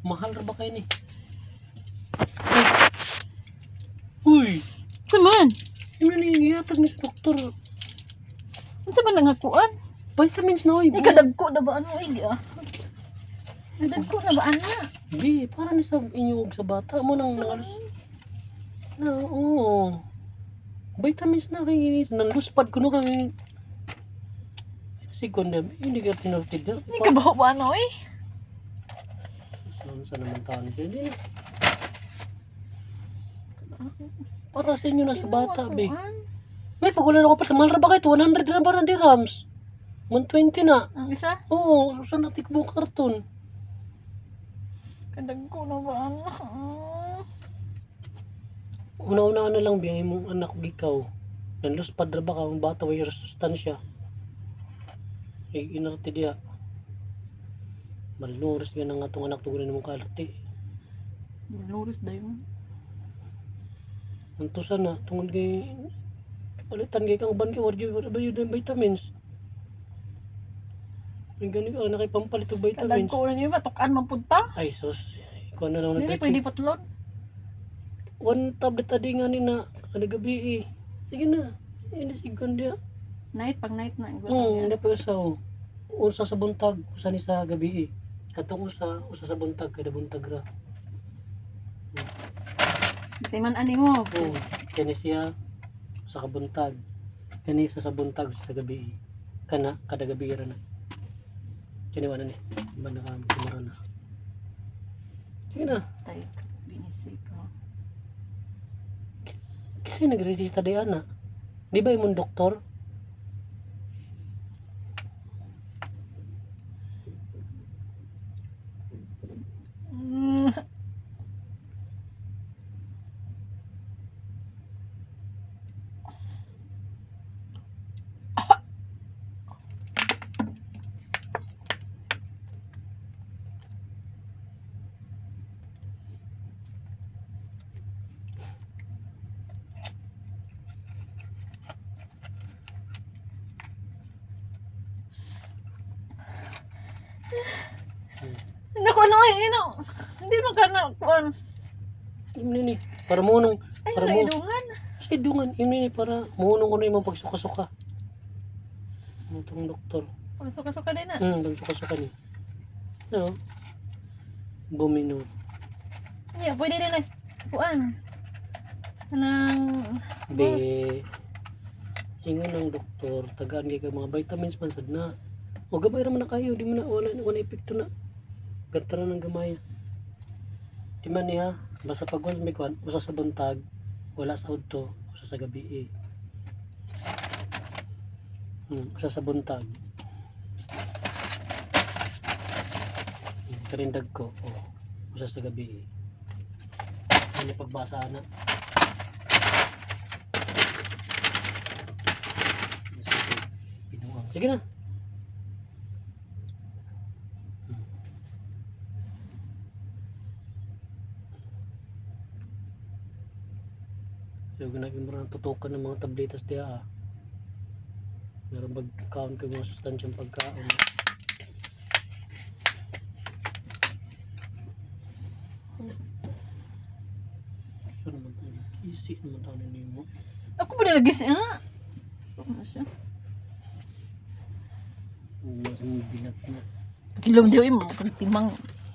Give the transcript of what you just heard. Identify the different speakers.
Speaker 1: Mahal ra ba kayo ni? Uy!
Speaker 2: Saman?
Speaker 1: Ano na yung iatag ni sa doktor?
Speaker 2: Ano sa man nangakuan?
Speaker 1: Vitamins na oy.
Speaker 2: Ikadagko na ba ano ah? Kadagko na ba ana?
Speaker 1: Di, para ni sa inyo sa bata mo nang nangalos. Na, oo. Vitamins na kayo. Nanluspad ko na kami. Sikon na, hindi ka tinartid na.
Speaker 2: Hindi ka ba ba ano eh?
Speaker 1: Saan naman taon siya? Hindi na. Para sa inyo na sa bata, be. May pagulan ako pa sa mahal ra ba kayo? 100 na ba ng dirhams? 120 na.
Speaker 2: Ang isa?
Speaker 1: Oo, susan na tikbo karton.
Speaker 2: Kadagko na ba ano?
Speaker 1: Una-una na lang, biyay mong anak ko ikaw. Nanluspad ra ba ka? Ang bata way sustansya. Inarte diya. Malnuris nga nga itong anak tugunin mong kalati.
Speaker 2: Malnuris dayon.
Speaker 1: Antusan na, tungod kay palitan kay kang ban kay warjo ba yung vitamins. May gani ka nakipampalit og vitamins.
Speaker 2: Kadagko na niyo matukan man punta.
Speaker 1: Ay sus, ikaw na lang
Speaker 2: Hindi pwede patlon.
Speaker 1: One tablet adi nga ni na kada gabi eh. Sige na, ini sigon dia.
Speaker 2: Night pag night na.
Speaker 1: Hindi pa usaw. Usa sa buntag, usa ni sa gabi eh. Katong usa sa buntag, kada buntag ra.
Speaker 2: Timan ani mo.
Speaker 1: Oo, kani siya sa kabuntag. Kani sa buntag sa gabi. Kana kada gabi ra na. Kani wala ni. Ba na kamara na. Sige na.
Speaker 2: Tay binisig ko.
Speaker 1: Kasi nagresista di ana. Di ba imong doktor?
Speaker 2: Nako ano eh, ino. Hindi man ka na kuan.
Speaker 1: Imni ni para munong
Speaker 2: Ay,
Speaker 1: para mo
Speaker 2: naidungan.
Speaker 1: sa idungan imni ni para munong ko na imong pagsuka-suka. Itong doktor.
Speaker 2: Suka-suka din na.
Speaker 1: Pagsuka-suka ni. No. Bumino.
Speaker 2: Yeah, pwede din na kuan. Kanang
Speaker 1: Be ingon ng doktor tagaan kay mga vitamins man sad na. O gamay ra man na kayo, di mo na wala epekto na. Pertara ng gamay. Di man niya basta pag once may kuan, usa sa buntag, wala sa udto, usa sa gabi eh. Usa sa buntag. Karindag ko, usa sa gabi eh. Ano pagbasa na. Sige na. Yung ginagin mo na tutukan ng mga tabletas diya meron pagkaon kayo mga sustansyang pagkaon. Saan naman tayo? Kisi naman tayo na mo.
Speaker 2: ako ba nilagis nga? Ano siya?
Speaker 1: Mas bilat na.
Speaker 2: Kilom diyo mo kung timang